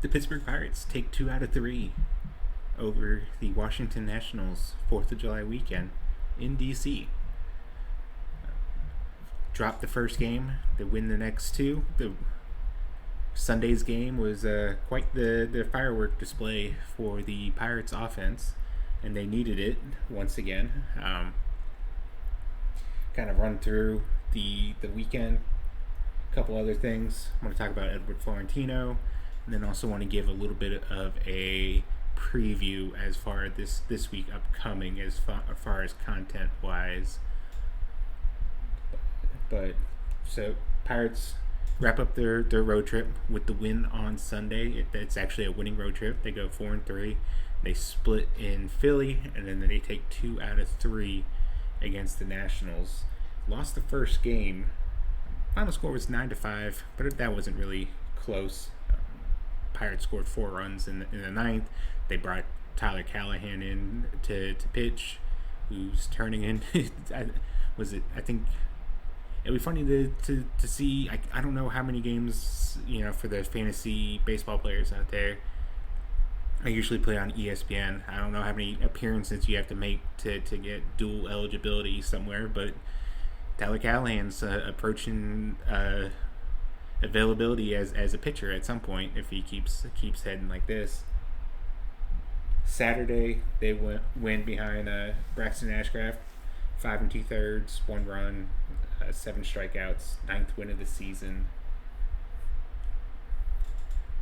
The Pittsburgh Pirates take 2 out of 3 over the Washington Nationals 4th of July weekend in D.C. Drop the first game, they win the next two. The Sunday's game was quite the firework display for the Pirates offense, and they needed it once again. Kind of run through the weekend. A couple other things. I want to talk about Edward Florentino, and then also want to give a little bit of a preview as far as this week upcoming as far as content wise. But so Pirates wrap up their road trip with the win on Sunday. It's actually a winning road trip. They go 4-3. They split in Philly, and then they take 2 out of 3 against the Nationals. Lost the first game. Final score was 9-5, but that wasn't really close. Pirates scored 4 runs in the ninth. They brought Tyler Callahan in to pitch, who's turning in. I think it would be funny to see. I don't know how many games, for the fantasy baseball players out there. I usually play on ESPN. I don't know how many appearances you have to make to get dual eligibility somewhere, but Tyler Callahan's approaching availability as a pitcher at some point if he keeps heading like this. Saturday they win behind Braxton Ashcraft, 5 2/3, 1 run, 7 strikeouts, 9th win of the season.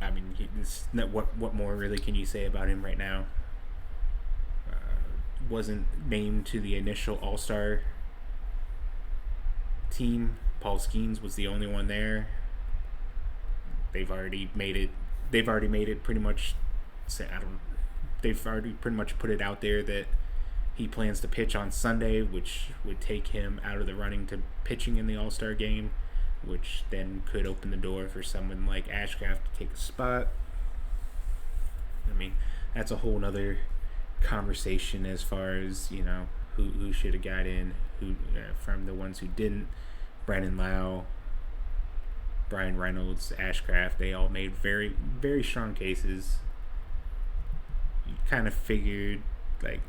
I mean, what more really can you say about him right now? Wasn't named to the initial All-Star team. Paul Skeens was the only one there. They've already made it pretty much. They've already pretty much put it out there that he plans to pitch on Sunday, which would take him out of the running to pitching in the All-Star game, which then could open the door for someone like Ashcraft to take a spot. I mean, that's a whole nother conversation as far as, who should have got in, who from the ones who didn't. Brandon Lau, Brian Reynolds, Ashcraft, they all made very, very strong cases. You kind of figured,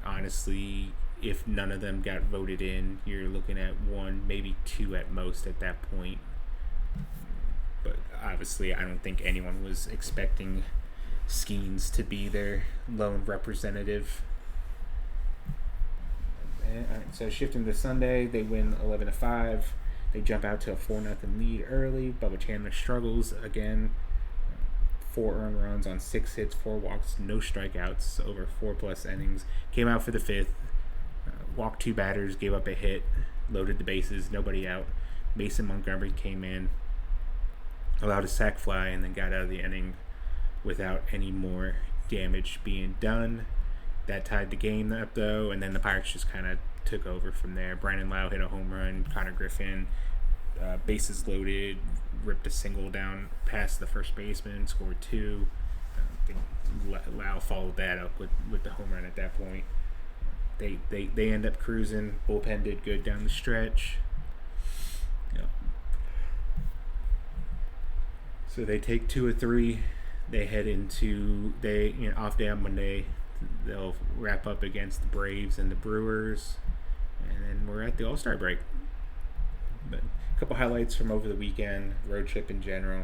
honestly, if none of them got voted in, you're looking at 1, maybe 2 at most at that point. But obviously, I don't think anyone was expecting Skeens to be their lone representative. So shifting to Sunday, they win 11-5. They jump out to a 4-0 lead early. Bubba Chandler struggles again. 4 earned runs on 6 hits, 4 walks, no strikeouts over 4+ innings. Came out for the 5th. Walked 2 batters, gave up a hit, loaded the bases, nobody out. Mason Montgomery came in, allowed a sac fly, and then got out of the inning without any more damage being done. That tied the game up, though, and then the Pirates just kind of took over from there. Brandon Lau hit a home run. Connor Griffin, bases loaded, ripped a single down past the first baseman, scored 2. I think Lau followed that up with the home run at that point. They end up cruising. Bullpen did good down the stretch. So they take 2 of 3. They head into off day on Monday. They'll wrap up against the Braves and the Brewers, and then we're at the All-Star break. But a couple highlights from over the weekend, road trip in general.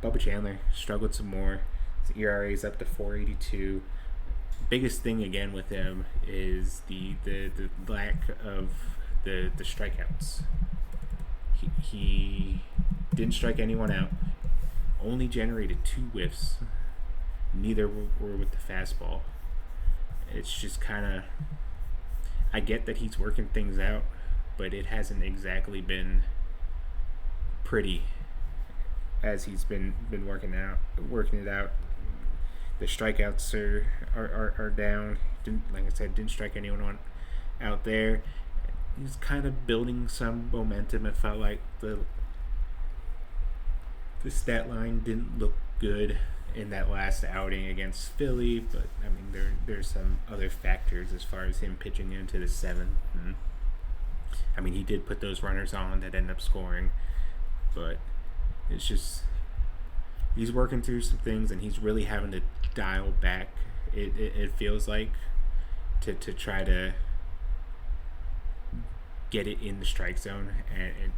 Bubba Chandler struggled some more. His ERA is up to 4.82. Biggest thing again with him is the lack of the strikeouts. He didn't strike anyone out. Only generated 2 whiffs. Neither were with the fastball. It's just kind of, I get that he's working things out, but it hasn't exactly been pretty as he's been working it out. The strikeouts are down. Didn't strike anyone out there. He's kind of building some momentum. It felt like the stat line didn't look good in that last outing against Philly, but I mean there's some other factors as far as him pitching into the 7th. I mean, he did put those runners on that end up scoring, but it's he's working through some things, and he's really having to dial back. It feels like to try to get it in the strike zone, and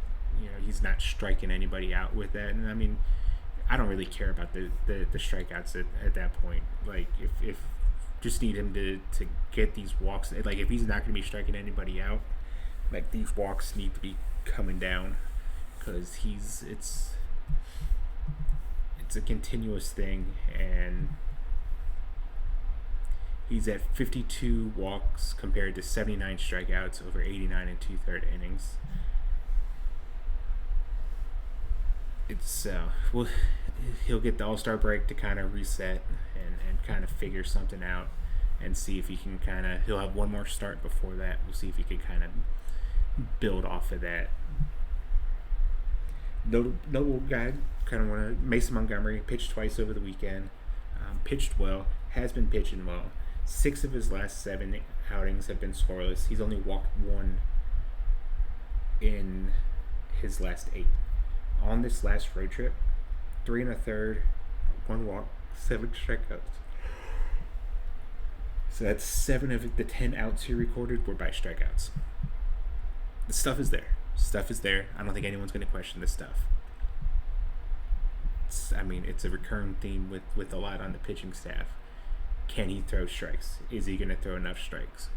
he's not striking anybody out with that. And I mean, I don't really care about the strikeouts at that point. Like if just need him to get these walks. Like if he's not going to be striking anybody out, like these walks need to be coming down, because it's a continuous thing, and he's at 52 walks compared to 79 strikeouts over 89 and 2/3 innings. It's well, he'll get the All-Star break to kind of reset and kind of figure something out, and see if he can he'll have one more start before that. We'll see if he can kind of build off of that. Notable guy, Mason Montgomery pitched twice over the weekend. Pitched well, has been pitching well. 6 of his last 7 outings have been scoreless. He's only walked 1 in his last 8. On this last road trip, 3 1/3, 1 walk, 7 strikeouts. So that's 7 of the 10 outs he recorded were by strikeouts. The stuff is there. I don't think anyone's going to question this stuff. It's a recurring theme with a lot on the pitching staff. Can he throw strikes? Is he going to throw enough strikes?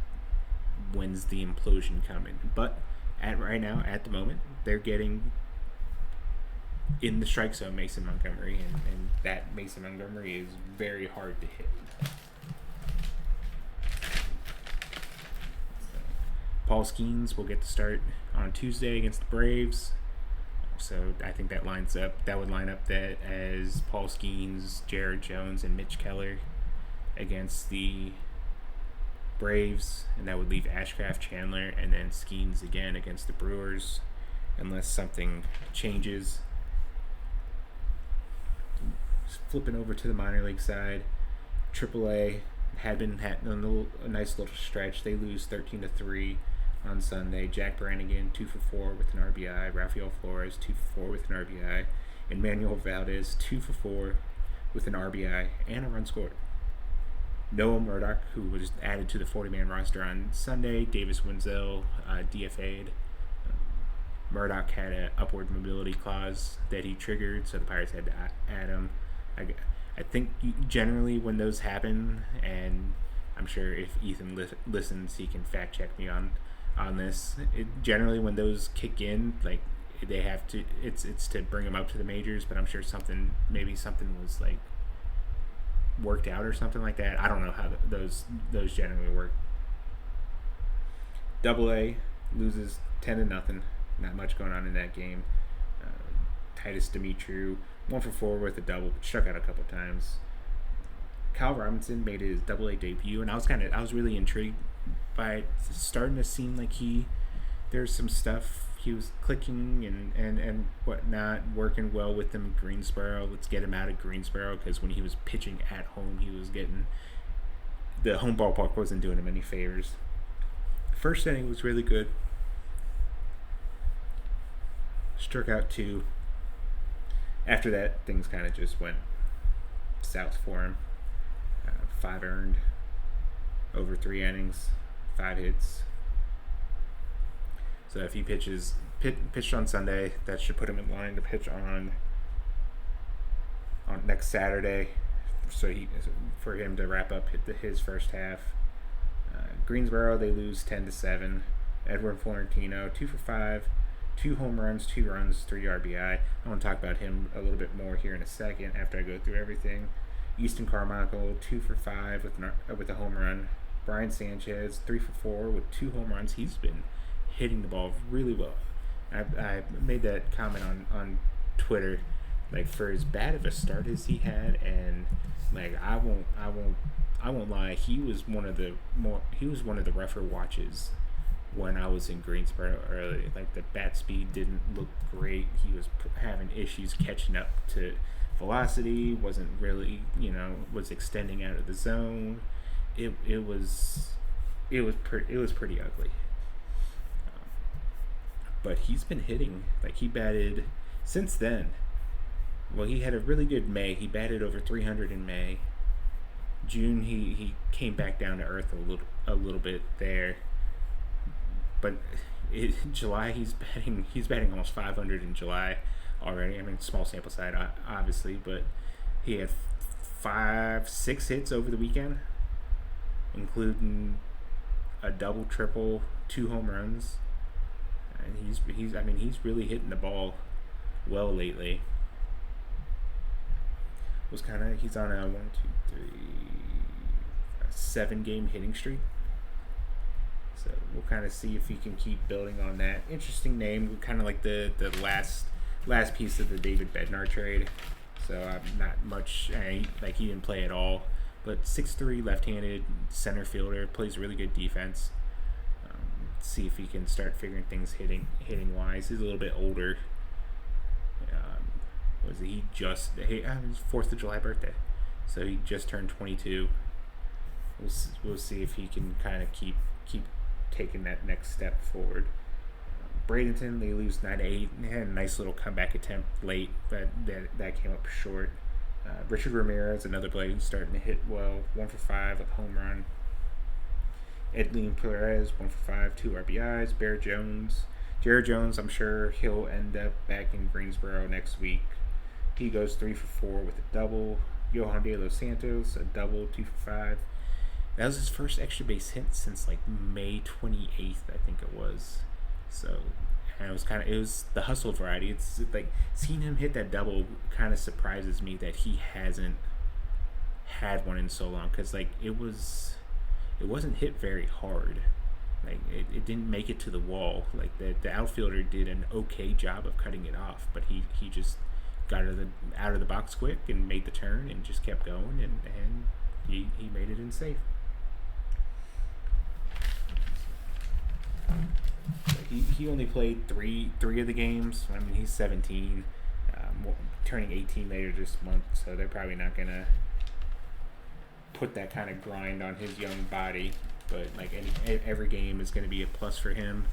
When's the implosion coming? But right now, at the moment, they're getting in the strike zone Mason Montgomery, and that Mason Montgomery is very hard to hit. Paul Skeens will get to start on Tuesday against the Braves. So I think that would line up that as Paul Skeens, Jared Jones, and Mitch Keller against the Braves, and that would leave Ashcraft, Chandler, and then Skeens again against the Brewers, unless something changes. Flipping over to the minor league side, AAA had a nice little stretch. They lose 13-3 on Sunday. Jack Brannigan 2 for 4 with an RBI. Rafael Flores 2 for 4 with an RBI. And Manuel Valdez 2 for 4 with an RBI and a run scored. Noah Murdoch, who was added to the 40-man roster on Sunday. Davis Wenzel DFA'd. Murdoch had an upward mobility clause that he triggered, so the Pirates had to add him. I think generally when those happen, and I'm sure if Ethan listens, he can fact check me on this. Generally when those kick in, like they have to, it's to bring them up to the majors. But I'm sure something was like worked out or something like that. I don't know how those generally work. AA loses 10-0. Not much going on in that game. Titus Dimitru 1 for 4 with a double, struck out a couple times. Kyle Robinson made his AA debut, and I was really intrigued by it. Starting to seem like there's some stuff. He was clicking and whatnot, working well with them in Greensboro. Let's get him out of Greensboro, because when he was pitching at home, he was getting the home ballpark wasn't doing him any favors. First inning was really good. Struck out 2. After that, things kind of just went south for him. 5 earned, over 3 innings, 5 hits. So if he pitched on Sunday, that should put him in line to pitch on next Saturday. So for him to wrap up his first half. Greensboro, they lose 10-7. Edward Florentino 2 for 5. 2 home runs, 2 runs, 3 RBI. I want to talk about him a little bit more here in a second after I go through everything. Easton Carmichael 2 for 5 with a home run. Brian Sanchez 3 for 4 with 2 home runs. He's been hitting the ball really well. I made that comment on Twitter, like for as bad of a start as he had, and like I won't lie, he was one of the rougher watches when I was in Greensboro early. Like the bat speed didn't look great. He was having issues catching up to velocity. Wasn't really, was extending out of the zone. It was pretty ugly. But he's been hitting. Like he batted since then. Well, he had a really good May. He batted over 300 in May. June, he came back down to earth a little bit there, but July he's batting almost 500 in July already. I mean, small sample size, obviously, but he had 6 hits over the weekend, including a double, triple, 2 home runs, and he's really hitting the ball well lately. He's on a 1, 2, 3, 7 game hitting streak. So we'll kind of see if he can keep building on that. Interesting name, kind of like the last piece of the David Bednar trade. So not much. He didn't play at all, but 6'3", left-handed center fielder, plays really good defense. See if he can start figuring things hitting wise. He's a little bit older. His 4th of July birthday, so he just turned 22. We'll see if he can kind of keep taking that next step forward. Bradenton, they lose 9-8. They had a nice little comeback attempt late, but that came up short. Richard Ramirez, another player who's starting to hit well, 1 for 5 with a home run. Edwin Perez, 1 for 5, 2 RBIs. Jared Jones, I'm sure he'll end up back in Greensboro next week. He goes 3 for 4 with a double. Johan De Los Santos, a double, 2 for 5. That was his first extra base hit since May 28th, I think it was. So, and it was the hustle variety. It's seeing him hit that double kind of surprises me that he hasn't had one in so long, because it wasn't hit very hard. It didn't make it to the wall. The outfielder did an okay job of cutting it off, but he just got out of the box quick and made the turn and just kept going, and he made it in safe. He only played three of the games. I mean, he's 17, turning 18 later this month, so they're probably not gonna put that kind of grind on his young body. But every game is going to be a plus for him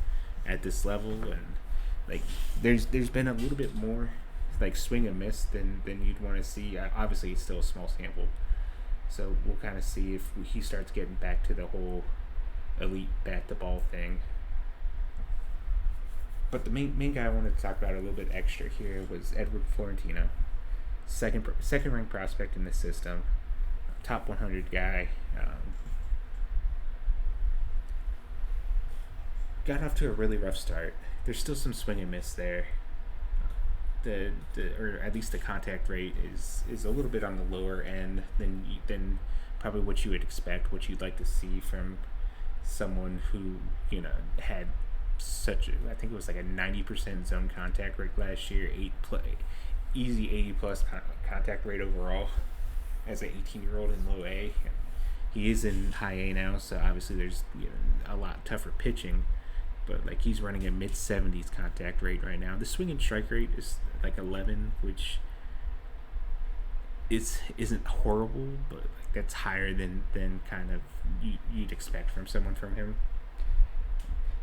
at this level, and there's been a little bit more swing and miss than you'd want to see. Obviously, it's still a small sample, so we'll kind of see if he starts getting back to the whole elite bat to ball thing. But the main guy I wanted to talk about a little bit extra here was Edward Florentino, second ranked prospect in the system, top 100 guy. Got off to a really rough start. There's still some swing and miss there. Or at least the contact rate is a little bit on the lower end than probably what you would expect, what you'd like to see from someone who had I think it was a 90% zone contact rate last year, easy 80 plus contact rate overall as an 18-year-old in low A. He is in high A now, so obviously there's a lot tougher pitching. But he's running a mid-70s contact rate right now. The swing and strike rate is 11, which isn't horrible, but that's higher than kind of you'd expect from someone from him.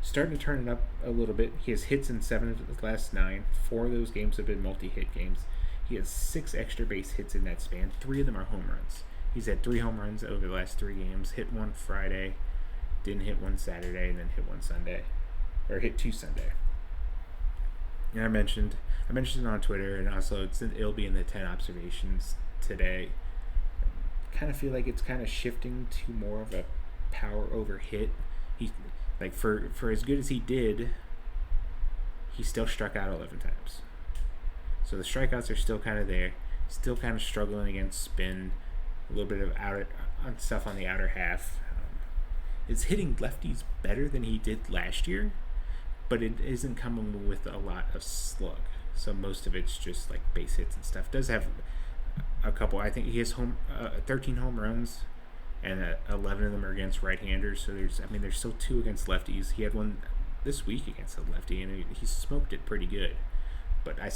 Starting to turn it up a little bit. He has hits in 7 of his last 9. 4 of those games have been multi-hit games. He has 6 extra base hits in that span. 3 of them are home runs. He's had 3 home runs over the last 3 games. Hit 1 Friday, didn't hit 1 Saturday, and then hit 1 Sunday. Or hit 2 Sunday. And I mentioned it on Twitter, and also it'll be in the 10 observations today. Kind of feel like it's kind of shifting to more of a power over hit. He for as good as he did, he still struck out 11 times. So the strikeouts are still kind of there. Still kind of struggling against spin, a little bit of stuff on the outer half. Is hitting lefties better than he did last year, but it isn't coming with a lot of slug. So most of it's just base hits and stuff. Does have a couple. I think he has 13 home runs, and 11 of them are against right-handers. So there's still 2 against lefties. He had one this week against a lefty, and he smoked it pretty good. But I'm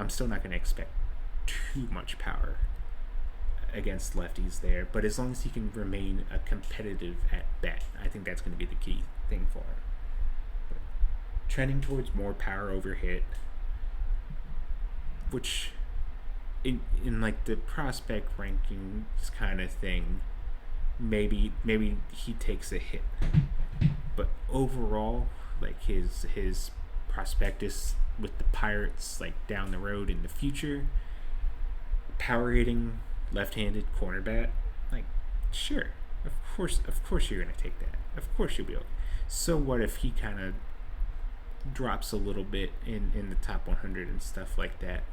still not going to expect too much power against lefties there. But as long as he can remain a competitive at bat, I think that's going to be the key thing for him. But trending towards more power over hit, which in like the prospect rankings kind of thing, maybe he takes a hit. But overall, like his prospectus with the Pirates, like down the road in the future, power hitting, left-handed cornerback, like sure, of course you're gonna take that. Of course you'll be okay. So what if he kind of drops a little bit in the top 100 and stuff like that?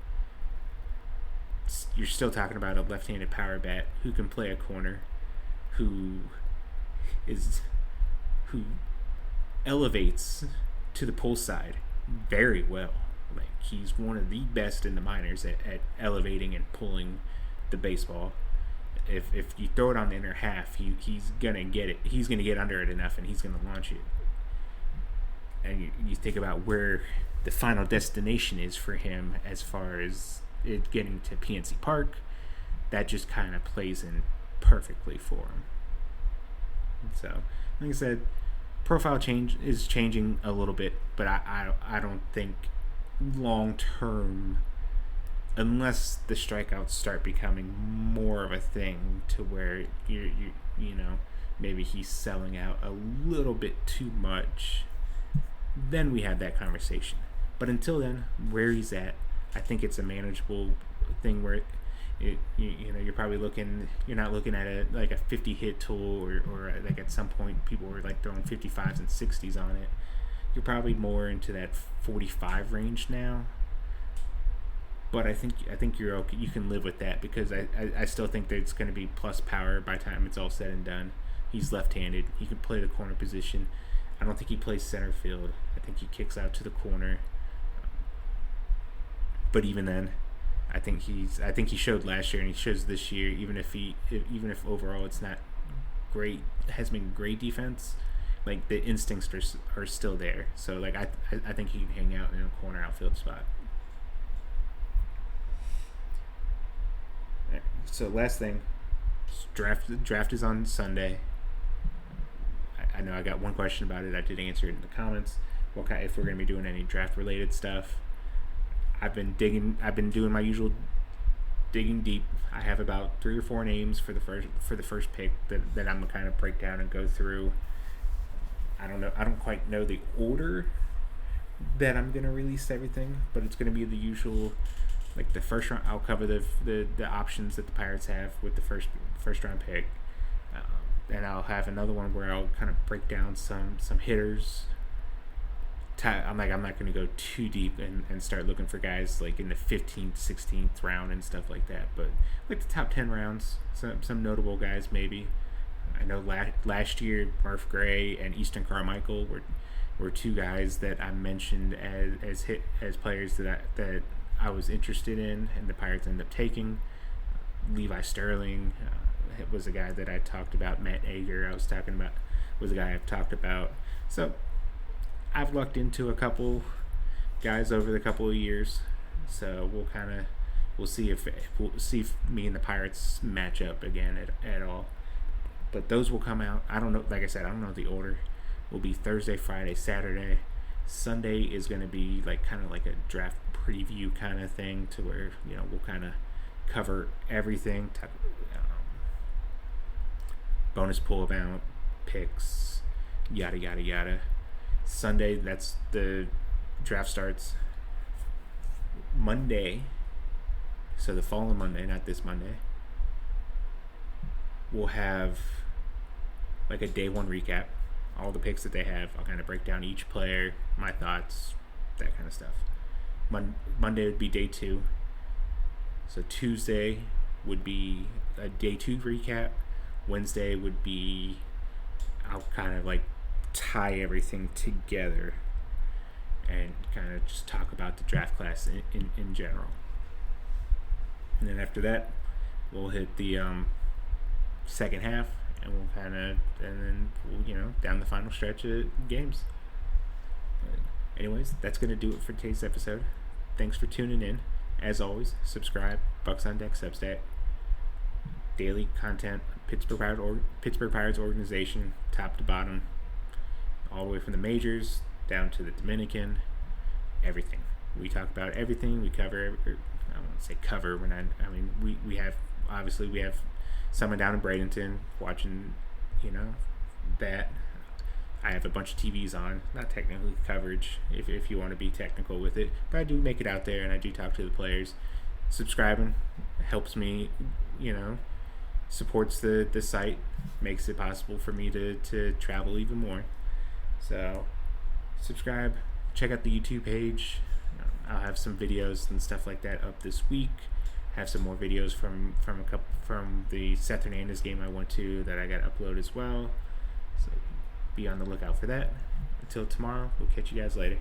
You're still talking about a left-handed power bat who can play a corner, who elevates to the pull side very well. Like he's one of the best in the minors at elevating and pulling the baseball. If you throw it on the inner half, he's gonna get it. He's gonna get under it enough, and he's gonna launch it. And you think about where the final destination is for him as far as it getting to PNC Park, that just kind of plays in perfectly for him. So, like I said, profile change is changing a little bit, but I don't think long term, unless the strikeouts start becoming more of a thing to where you know, maybe he's selling out a little bit too much, then we have that conversation. But until then, where he's at, I think it's a manageable thing where you're probably you're not looking at a 50 hit tool or like at some point people were like throwing 55s and 60s on it. You're probably more into that 45 range now. But I think you're okay. You can live with that because I still think that it's going to be plus power by the time it's all said and done. He's left-handed. He can play the corner position. I don't think he plays center field. I think he kicks out to the corner. But even then, I think he showed last year and he shows this year. Even if overall it's not great, hasn't been great defense, like the instincts are still there. So like I think he can hang out in a corner outfield spot. So last thing, draft is on Sunday. I know I got one question about it. I did answer it in the comments. If we're going to be doing any draft related stuff. I've been doing my usual digging deep. I have about 3 or 4 names for the first pick that I'm gonna kind of break down and go through. I don't quite know the order that I'm gonna release everything, but it's gonna be the usual. Like the first round, I'll cover the options that the Pirates have with the first round pick, and I'll have another one where I'll kind of break down some hitters. I'm not going to go too deep and start looking for guys like in the 15th, 16th round and stuff like that. But like the top 10 rounds, some notable guys maybe. I know last year Murph Gray and Easton Carmichael were 2 guys that I mentioned as players that I was interested in, and the Pirates ended up taking. Levi Sterling was a guy that I talked about. Matt Ager was a guy I've talked about. So I've looked into a couple guys over the couple of years, so we'll see if me and the Pirates match up again at all. But those will come out. I don't know. Like I said, I don't know the order. Will be Thursday, Friday, Saturday. Sunday is going to be like kind of like a draft preview kind of thing, to where we'll kind of cover everything. Bonus pull amount, picks, yada yada yada. Sunday, that's the draft starts. Monday, so the following Monday, not this Monday, we'll have like a day 1 recap, all the picks that they have. I'll kind of break down each player, my thoughts, that kind of stuff. Monday would be day 2. So Tuesday would be a day 2 recap. Wednesday would be, I'll kind of like tie everything together and kind of just talk about the draft class in general. And then after that, we'll hit the second half, and we'll down the final stretch of games. But anyways, that's going to do it for today's episode. Thanks for tuning in. As always, subscribe, Bucks on Deck Substack. Daily content, Pittsburgh Pirates organization, top to bottom, all the way from the majors down to the Dominican, everything. We talk about everything. We cover won't say cover. We're not. I mean, we have obviously we have someone down in Bradenton watching, that. I have a bunch of TVs on, not technically coverage if you want to be technical with it, but I do make it out there and I do talk to the players. Subscribing helps me, supports the site, makes it possible for me to travel even more. So subscribe, check out the YouTube page. I'll have some videos and stuff like that up this week. Have some more videos from the Seth Hernandez game I went to that I got to upload as well. So be on the lookout for that. Until tomorrow, we'll catch you guys later.